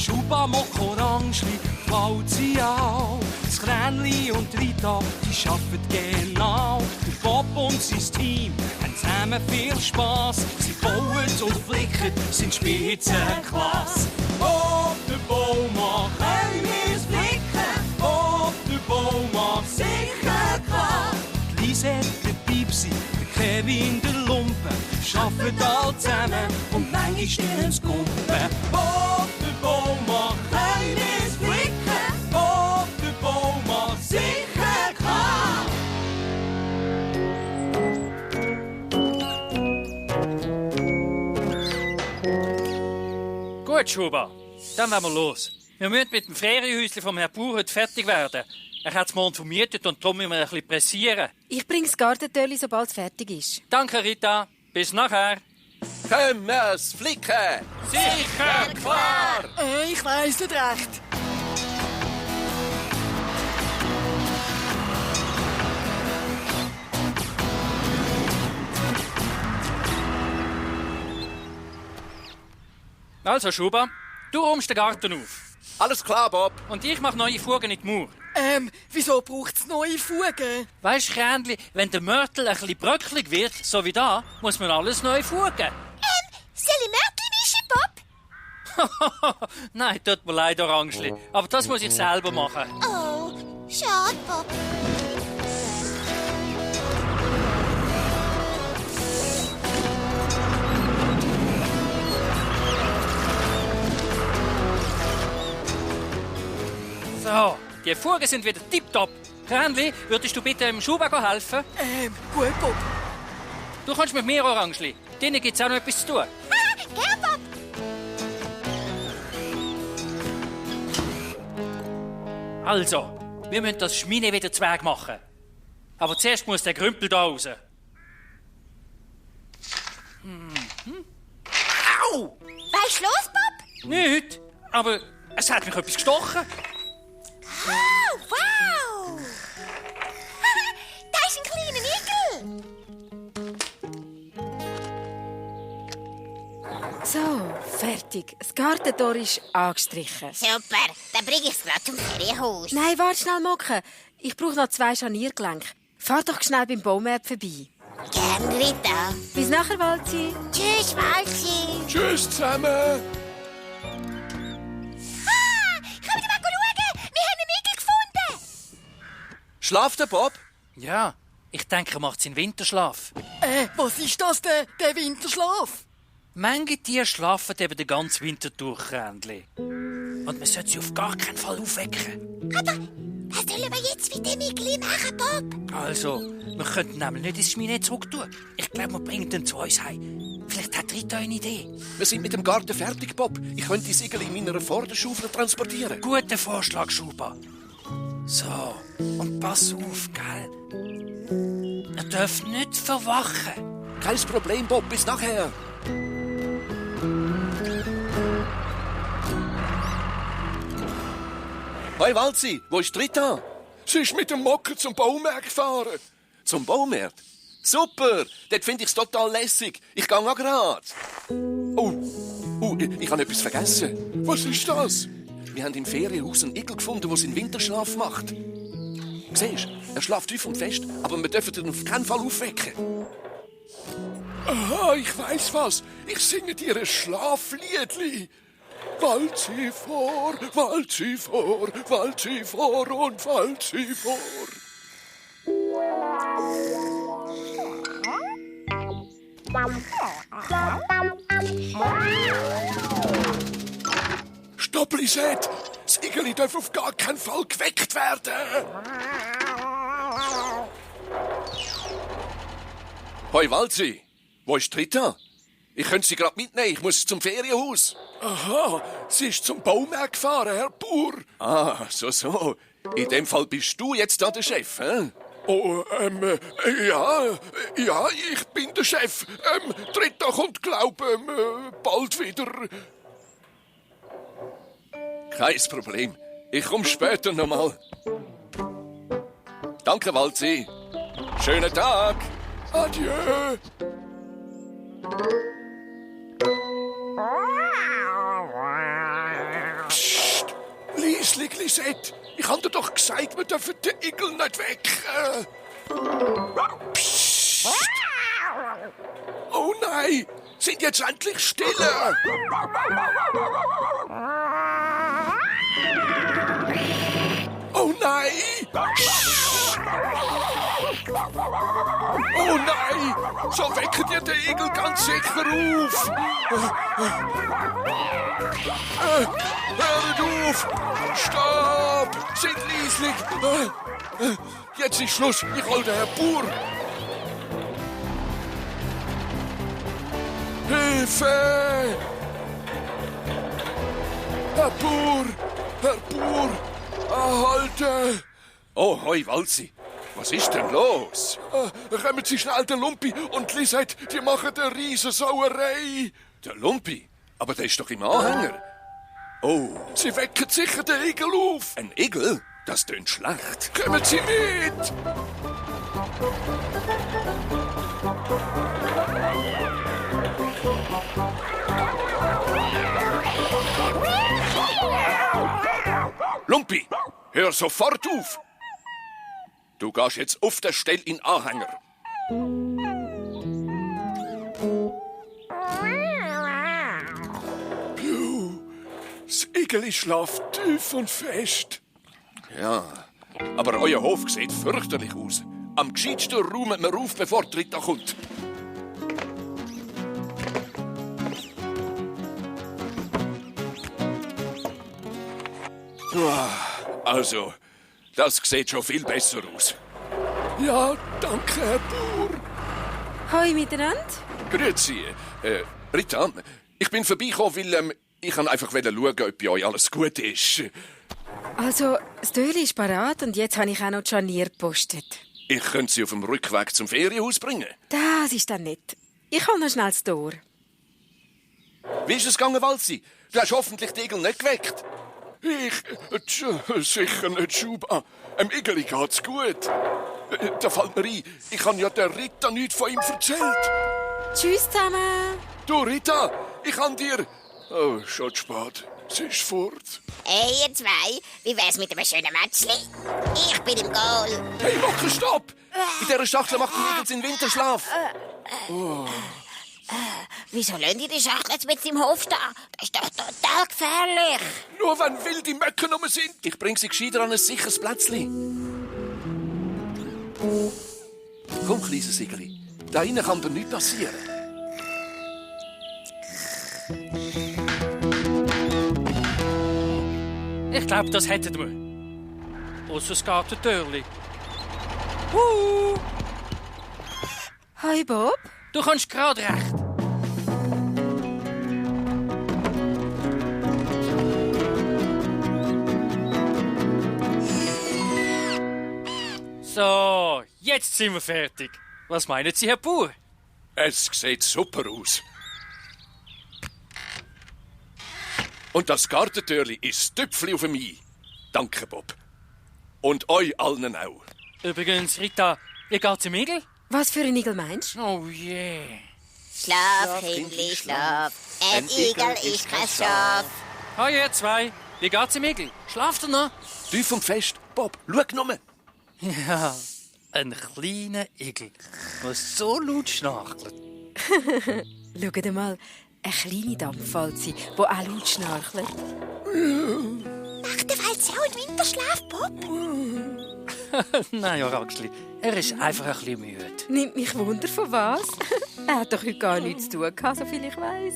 Schuba, Mock, Orangli, Walzi auch. Das Kränli und Rita, die arbeiten genau. Der Bob und sein Team haben zusammen viel Spass. Sie bauen und flicken, sind Spitzenklasse. Bob, der Baumann, können wir's flicken. Bob, der Baumann, sicher klar. Die Lisette, der Pipsi, der Kevin, der Lumpen, arbeiten alle zusammen und manchmal stillen's Kumpen. Bob, der Baumann, können wir's flicken. Bob, der Baumann, sicher klar. Gut, Schuba, dann wollen wir los. Wir müssen mit dem Ferienhäuschen vom Herrn Bauer heute fertig werden. Er hat es morgen vermietet und darum müssen wir ein bisschen pressieren. Ich bringe das Gartentöli, sobald es fertig ist. Danke, Rita. Bis nachher. Können wir's flicken? Sicher klar! Ich weiss nicht recht. Also, Schuba, du räumst den Garten auf. Alles klar, Bob. Und ich mache neue Fugen in die Mauer. Wieso braucht's neue Fugen? Weisst du, Krändli, wenn der Mörtel ein bisschen bröcklig wird, so wie da, muss man alles neu fugen. Soll ich Mörtel mischen, Bob? Nein, tut mir leid, Orangli. Aber das muss ich selber machen. Oh, schade, Bob. So, die Fugen sind wieder tipptopp. Krändli, würdest du bitte im Schuba helfen? Gut, Bob. Du kommst mit mir, Orangli. Denen gibt's auch noch etwas zu tun. Gern, Bob. Also, wir müssen das Schmine wieder zweig machen. Aber zuerst muss der Grümpel da raus. Au! Was ist los, Bob? Nicht, aber es hat mich etwas gestochen. Oh, wow! Da ist ein kleiner Igel. So, fertig. Das Gartentor ist angestrichen. Super, dann bringe ich es gerade zum Ferienhaus. Nein, warte schnell, Mocke. Ich brauche noch 2 Scharniergelenke. Fahr doch schnell beim Baumarkt vorbei. Gern, Rita. Bis nachher, Walzi. Tschüss, Walzi. Tschüss zusammen. Kommt mal schauen, wir haben einen Igel gefunden. Schlaft der Bob? Ja, ich denke, er macht seinen Winterschlaf. Was ist das, der Winterschlaf? Manche Tiere schlafen eben den ganzen Winter durch, Krändli. Und man sollte sie auf gar keinen Fall aufwecken. Aber was sollen wir jetzt mit dem Igel machen, Bob? Also, wir könnten nämlich nicht ins Schmine zurück tun. Ich glaube, wir bringen ihn zu uns heim. Vielleicht hat Rita eine Idee. Wir sind mit dem Garten fertig, Bob. Ich könnte die Segel in meiner Vorderschaufel transportieren. Guter Vorschlag, Schuba. So, und pass auf, gell? Er darf nicht verwachen. Kein Problem, Bob. Bis nachher. Hoi, Walzi. Wo ist Rita? Sie ist mit dem Mocker zum Baumarkt gefahren. Zum Baumarkt? Super. Dort finde ich es total lässig. Ich gehe auch gerade. Ich habe etwas vergessen. Was ist das? Wir haben im Ferienhaus einen Igel gefunden, der seinen Winterschlaf macht. Siehst du, er schlaft tief und fest, aber wir dürfen ihn auf keinen Fall aufwecken. Aha, ich weiß was. Ich singe dir ein Schlafliedli. Walzi vor, Walzi vor, Walzi vor und Walzi vor. Stopp, Lisette! Das Igeli darf auf gar keinen Fall geweckt werden! Hoi, Walzi. Wo ist Rita? Ich könnte sie gerade mitnehmen. Ich muss zum Ferienhaus. Aha, sie ist zum Baumarkt gefahren, Herr Bauer. Ah, so. In dem Fall bist du jetzt da der Chef, hä? Oh, ja, ich bin der Chef. Rita kommt, bald wieder. Kein Problem. Ich komme später nochmal. Danke, Walzi. Schönen Tag. Adieu. Ehrlich, Lisette, ich habe dir doch gesagt, wir dürfen den Igel nicht wecken. Psst. Oh nein, sind jetzt endlich stille. Oh nein. Oh nein, so wecken ihr den Igel ganz sicher auf. Hört auf! Stopp! Seid leislich! Jetzt ist Schluss, ich hol den Herr Bauer! Hilfe! Herr Bauer! Herr Bauer! Anhalten! Oh, hoi, Walzi. Was ist denn los? Kommen Sie schnell, der Lumpi und Lisette, die machen eine riesen Sauerei! Der Lumpi? Aber der ist doch im Anhänger. Oh, Sie wecken sicher den Igel auf! ein Igel? Das tönt schlecht. Kommen Sie mit! Lumpi, hör sofort auf! Du gehst jetzt auf der Stelle in den Anhänger. Das Igel schlaft tief und fest. Ja, aber euer Hof sieht fürchterlich aus. Am gescheitsten räumen wir auf, bevor die Rita kommt. Also, das sieht schon viel besser aus. Ja, danke, Herr Bauer. Hoi miteinander. Grüezi. Rita, ich bin vorbeigekommen, weil ich einfach schauen, ob bei euch alles gut ist. Also, das Türli ist parat und jetzt habe ich auch noch die Scharniere gepostet. Ich könnte sie auf dem Rückweg zum Ferienhaus bringen. Das ist dann nett. Ich hole noch schnell das Tor. Wie ist es gegangen, Walzi? Du hast hoffentlich die Igel nicht geweckt. Sicher nicht, Schuba. Dem Igeli geht's gut. Da fällt mir ein, ich habe ja der Rita nichts von ihm erzählt. Tschüss zusammen. Du, Rita, ich habe dir... Oh, schon zu spät. Sie ist fort. Hey, ihr zwei, wie wär's mit einem schönen Matchli? Ich bin im Goal. Hey, Mucke, stopp! In dieser Schachtel macht der Igel seinen Winterschlaf. Wieso lassen die Schachtel jetzt mit im Hof stehen? Das ist doch total gefährlich. Nur wenn wilde Möcken rum sind. Ich bringe sie gescheiter an ein sicheres Plätzchen. Komm, kleines Igeli. Da innen kann dir nichts passieren. Ich glaube, das hätten wir. Ausser das Gartentürli. Hoi Bob. Du kommst gerade recht. So, jetzt sind wir fertig. Was meinen Sie, Herr Bauer? Es sieht super aus. Und das Gartentürli ist das Tüpfli auf dem I. Danke, Bob. Und euch allen auch. Übrigens, Rita, wie geht's im Igel? Was für ein Igel meinst du? Oh je. Schlaf, Kindli, schlaf. Ein Igel ist kein Schaf. Hi, ihr zwei. Wie geht's im Igel? Schlaft ihr noch? Tief und fest. Bob, schau nur. Ja, ein kleiner Igel, der so laut schnarchelt. Schaut mal, eine kleine Dampfwalze, die auch laut schnarchelt. Macht der Walze auch einen Winterschlaf, Bob? Nein, Oraxli, er ist einfach ein bisschen müde. Nimmt mich Wunder, von was? Er hat doch heute gar nichts zu tun gehabt, soviel ich weiss.